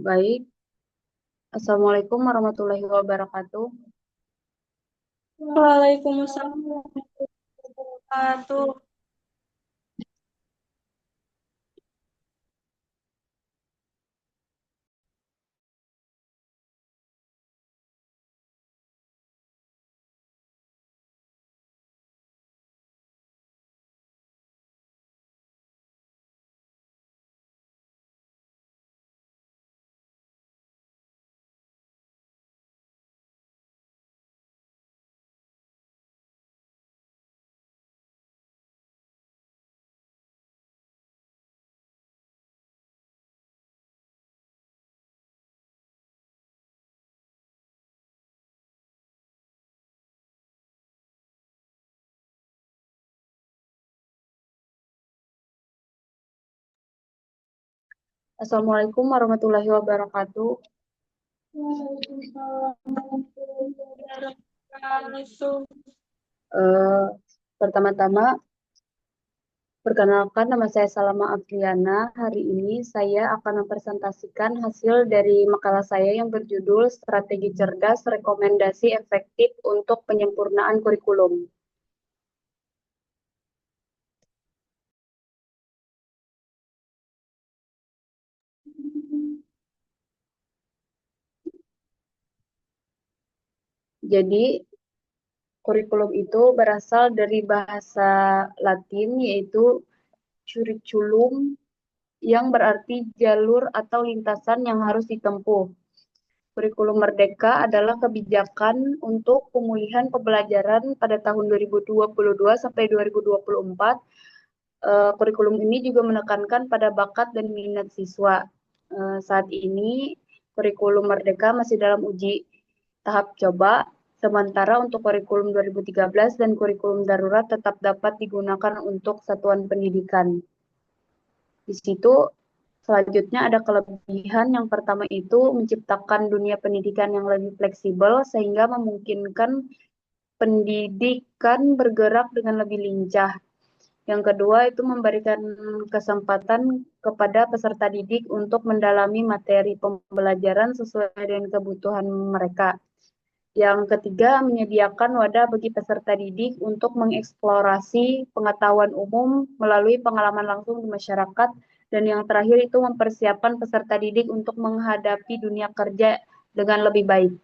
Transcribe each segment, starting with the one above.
Baik. Assalamualaikum warahmatullahi wabarakatuh. Waalaikumsalam warahmatullahi wabarakatuh. Assalamualaikum warahmatullahi wabarakatuh. Waalaikumsalam warahmatullahi wabarakatuh. Eh, Pertama-tama, perkenalkan nama saya Salama Afriana. Hari ini saya akan mempresentasikan hasil dari makalah saya yang berjudul Strategi Cerdas Rekomendasi Efektif untuk Penyempurnaan Kurikulum. Jadi, kurikulum itu berasal dari bahasa Latin yaitu curriculum yang berarti jalur atau lintasan yang harus ditempuh. Kurikulum Merdeka adalah kebijakan untuk pemulihan pembelajaran pada tahun 2022 sampai 2024. Kurikulum ini juga menekankan pada bakat dan minat siswa. Saat ini, kurikulum Merdeka masih dalam uji tahap coba, sementara untuk kurikulum 2013 dan kurikulum darurat tetap dapat digunakan untuk satuan pendidikan. Di situ selanjutnya ada kelebihan. Yang pertama itu menciptakan dunia pendidikan yang lebih fleksibel sehingga memungkinkan pendidikan bergerak dengan lebih lincah. Yang kedua itu memberikan kesempatan kepada peserta didik untuk mendalami materi pembelajaran sesuai dengan kebutuhan mereka. Yang ketiga, menyediakan wadah bagi peserta didik untuk mengeksplorasi pengetahuan umum melalui pengalaman langsung di masyarakat. Dan yang terakhir itu mempersiapkan peserta didik untuk menghadapi dunia kerja dengan lebih baik.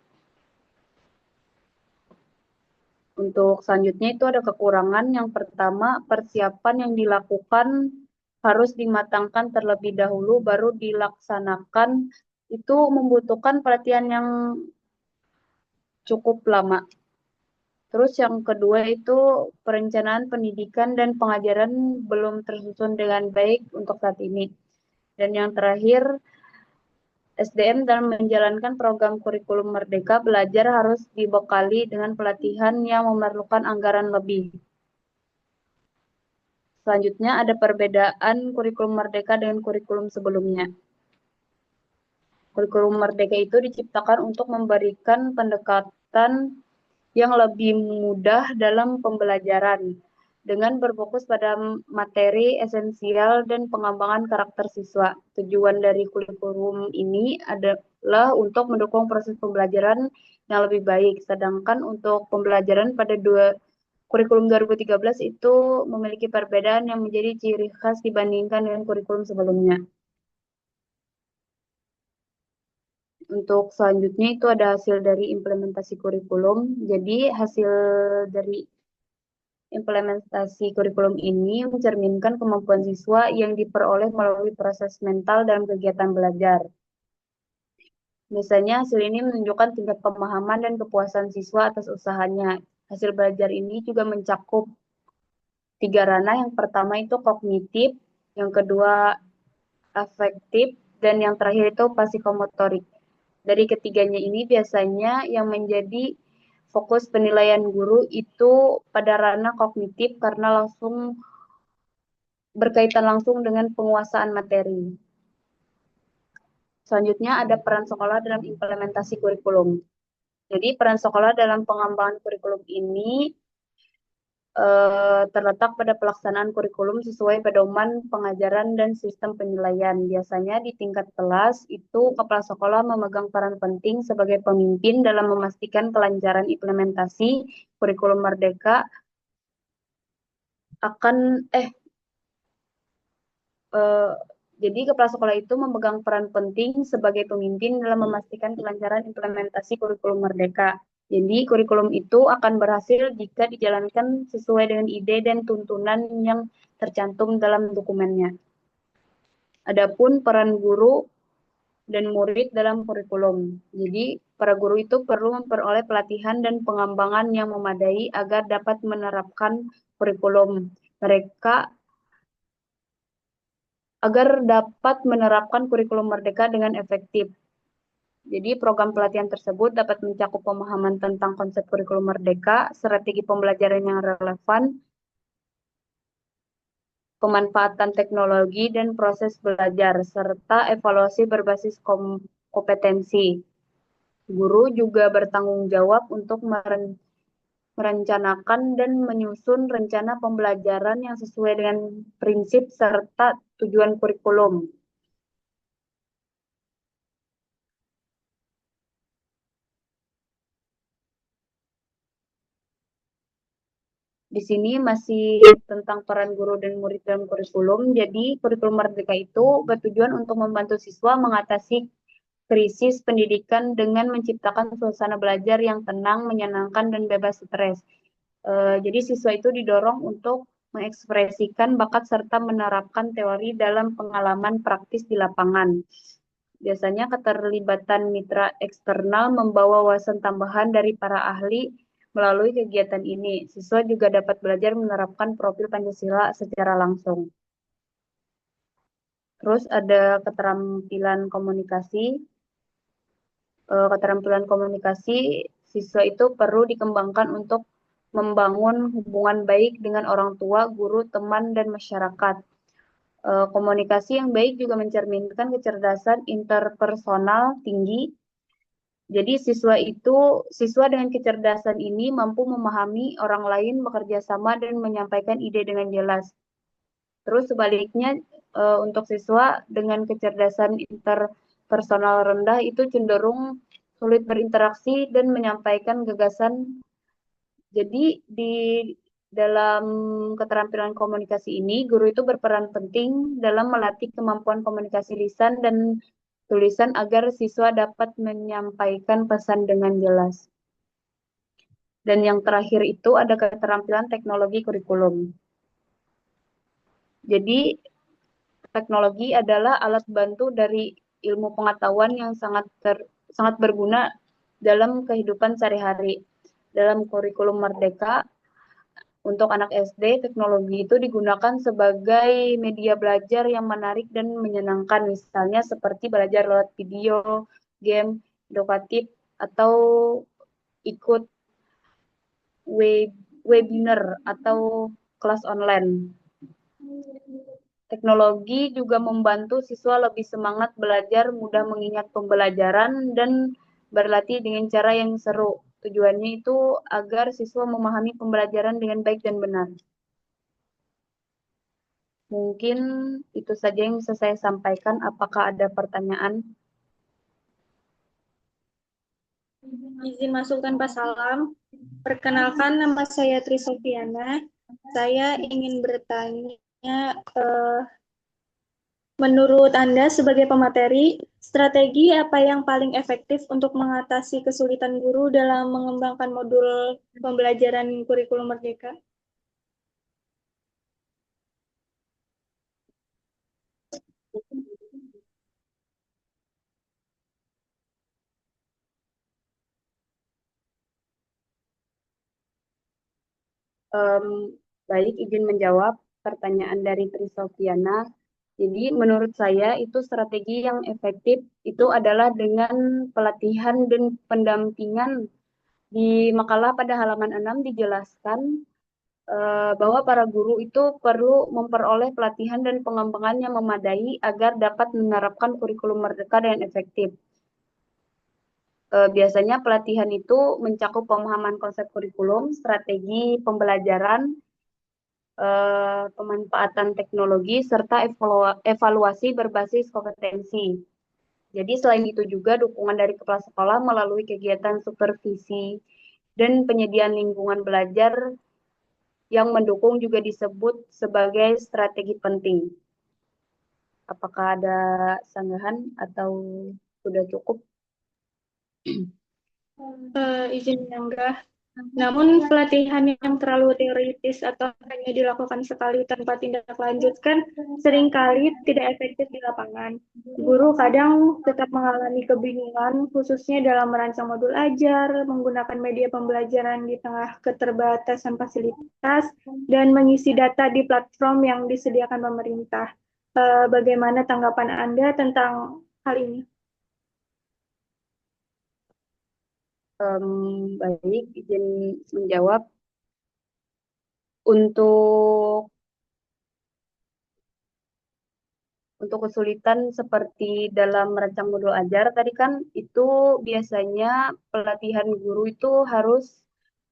Untuk selanjutnya itu ada kekurangan. Yang pertama, persiapan yang dilakukan harus dimatangkan terlebih dahulu, baru dilaksanakan. Itu membutuhkan pelatihan yang cukup lama. Terus yang kedua itu perencanaan pendidikan dan pengajaran belum tersusun dengan baik untuk saat ini. Dan yang terakhir, SDM dalam menjalankan program kurikulum Merdeka belajar harus dibekali dengan pelatihan yang memerlukan anggaran lebih. Selanjutnya ada perbedaan kurikulum Merdeka dengan kurikulum sebelumnya. Kurikulum Merdeka itu diciptakan untuk memberikan pendekatan yang lebih mudah dalam pembelajaran dengan berfokus pada materi esensial dan pengembangan karakter siswa. Tujuan dari kurikulum ini adalah untuk mendukung proses pembelajaran yang lebih baik. Sedangkan untuk pembelajaran pada kurikulum 2013 itu memiliki perbedaan yang menjadi ciri khas dibandingkan dengan kurikulum sebelumnya. Untuk selanjutnya itu ada hasil dari implementasi kurikulum. Jadi hasil dari implementasi kurikulum ini mencerminkan kemampuan siswa yang diperoleh melalui proses mental dalam kegiatan belajar. Biasanya hasil ini menunjukkan tingkat pemahaman dan kepuasan siswa atas usahanya. Hasil belajar ini juga mencakup tiga ranah. Yang pertama itu kognitif, yang kedua afektif, dan yang terakhir itu psikomotorik. Dari ketiganya ini biasanya yang menjadi fokus penilaian guru itu pada ranah kognitif karena berkaitan langsung dengan penguasaan materi. Selanjutnya ada peran sekolah dalam implementasi kurikulum. Jadi peran sekolah dalam pengembangan kurikulum ini terletak pada pelaksanaan kurikulum sesuai pedoman pengajaran dan sistem penilaian. Biasanya di tingkat kelas itu kepala sekolah memegang peran penting sebagai pemimpin dalam memastikan kelancaran implementasi kurikulum Merdeka akan eh, jadi kepala sekolah itu memegang peran penting sebagai pemimpin dalam memastikan kelancaran implementasi kurikulum Merdeka. Jadi kurikulum itu akan berhasil jika dijalankan sesuai dengan ide dan tuntunan yang tercantum dalam dokumennya. Adapun peran guru dan murid dalam kurikulum. Jadi para guru itu perlu memperoleh pelatihan dan pengembangan yang memadai agar dapat menerapkan kurikulum mereka agar dapat menerapkan kurikulum Merdeka dengan efektif. Jadi program pelatihan tersebut dapat mencakup pemahaman tentang konsep kurikulum Merdeka, strategi pembelajaran yang relevan, pemanfaatan teknologi dan proses belajar, serta evaluasi berbasis kompetensi. Guru juga bertanggung jawab untuk merencanakan dan menyusun rencana pembelajaran yang sesuai dengan prinsip serta tujuan kurikulum. Di sini masih tentang peran guru dan murid dalam kurikulum. Jadi, kurikulum Merdeka itu bertujuan untuk membantu siswa mengatasi krisis pendidikan dengan menciptakan suasana belajar yang tenang, menyenangkan, dan bebas stres. Jadi, siswa itu didorong untuk mengekspresikan bakat serta menerapkan teori dalam pengalaman praktis di lapangan. Biasanya keterlibatan mitra eksternal membawa wawasan tambahan dari para ahli melalui kegiatan ini. Siswa juga dapat belajar menerapkan profil Pancasila secara langsung. Terus ada keterampilan komunikasi. Keterampilan komunikasi siswa itu perlu dikembangkan untuk membangun hubungan baik dengan orang tua, guru, teman, dan masyarakat. Komunikasi yang baik juga mencerminkan kecerdasan interpersonal tinggi. Jadi siswa dengan kecerdasan ini mampu memahami orang lain, bekerja sama, dan menyampaikan ide dengan jelas. Terus sebaliknya untuk siswa dengan kecerdasan interpersonal rendah itu cenderung sulit berinteraksi dan menyampaikan gagasan. Jadi di dalam keterampilan komunikasi ini, guru itu berperan penting dalam melatih kemampuan komunikasi lisan dan tulisan agar siswa dapat menyampaikan pesan dengan jelas. Dan yang terakhir itu ada keterampilan teknologi kurikulum. Jadi teknologi adalah alat bantu dari ilmu pengetahuan yang sangat berguna dalam kehidupan sehari-hari. Dalam kurikulum Merdeka, untuk anak SD, teknologi itu digunakan sebagai media belajar yang menarik dan menyenangkan, misalnya seperti belajar lewat video, game, edukatif, atau ikut webinar atau kelas online. Teknologi juga membantu siswa lebih semangat belajar, mudah mengingat pembelajaran, dan berlatih dengan cara yang seru. Tujuannya itu agar siswa memahami pembelajaran dengan baik dan benar. Mungkin itu saja yang bisa saya sampaikan. Apakah ada pertanyaan? Izin masuk tanpa salam. Perkenalkan, nama saya Tri Sofiana. Saya ingin bertanya, menurut Anda sebagai pemateri, strategi apa yang paling efektif untuk mengatasi kesulitan guru dalam mengembangkan modul pembelajaran kurikulum Merdeka? Um, Baik, izin menjawab pertanyaan dari Trisofiana. Jadi menurut saya itu strategi yang efektif itu adalah dengan pelatihan dan pendampingan. Di makalah pada halaman 6 dijelaskan bahwa para guru itu perlu memperoleh pelatihan dan pengembangan yang memadai agar dapat menerapkan kurikulum Merdeka dengan efektif. Biasanya pelatihan itu mencakup pemahaman konsep kurikulum, strategi pembelajaran, pemanfaatan teknologi, serta evaluasi berbasis kompetensi. Jadi selain itu juga dukungan dari kepala sekolah melalui kegiatan supervisi dan penyediaan lingkungan belajar yang mendukung juga disebut sebagai strategi penting. Apakah ada sanggahan atau sudah cukup? Izin menyanggah. Namun, pelatihan yang terlalu teoritis atau hanya dilakukan sekali tanpa tindak lanjut kan seringkali tidak efektif di lapangan. Guru kadang tetap mengalami kebingungan, khususnya dalam merancang modul ajar, menggunakan media pembelajaran di tengah keterbatasan fasilitas, dan mengisi data di platform yang disediakan pemerintah. Bagaimana tanggapan Anda tentang hal ini? Baik, izin menjawab. Untuk kesulitan seperti dalam merancang modul ajar tadi kan itu biasanya pelatihan guru itu harus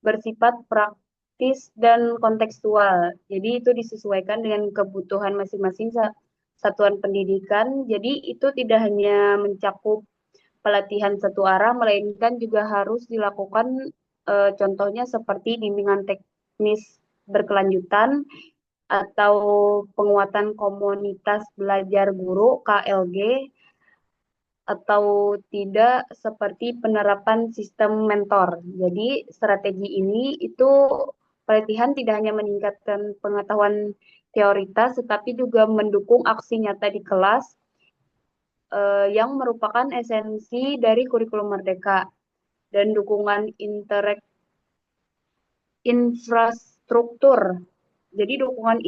bersifat praktis dan kontekstual. Jadi itu disesuaikan dengan kebutuhan masing-masing satuan pendidikan. Jadi itu tidak hanya mencakup pelatihan satu arah, melainkan juga harus dilakukan contohnya seperti bimbingan teknis berkelanjutan atau penguatan komunitas belajar guru KLG, atau tidak seperti penerapan sistem mentor. Jadi strategi ini itu pelatihan tidak hanya meningkatkan pengetahuan teoritas, tetapi juga mendukung aksi nyata di kelas yang merupakan esensi dari kurikulum Merdeka, dan dukungan infrastruktur. Jadi dukungan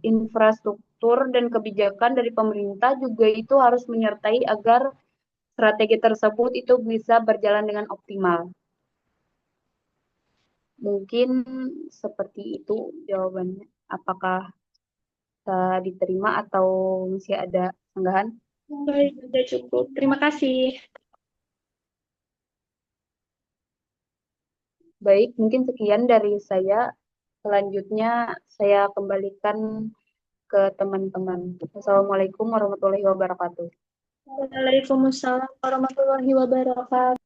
infrastruktur dan kebijakan dari pemerintah juga itu harus menyertai agar strategi tersebut itu bisa berjalan dengan optimal. Mungkin seperti itu jawabannya. Apakah bisa diterima atau masih ada sanggahan? Baik, sudah cukup. Terima kasih. Baik, mungkin sekian dari saya. Selanjutnya saya kembalikan ke teman-teman. Wassalamualaikum warahmatullahi wabarakatuh. Waalaikumsalam warahmatullahi wabarakatuh.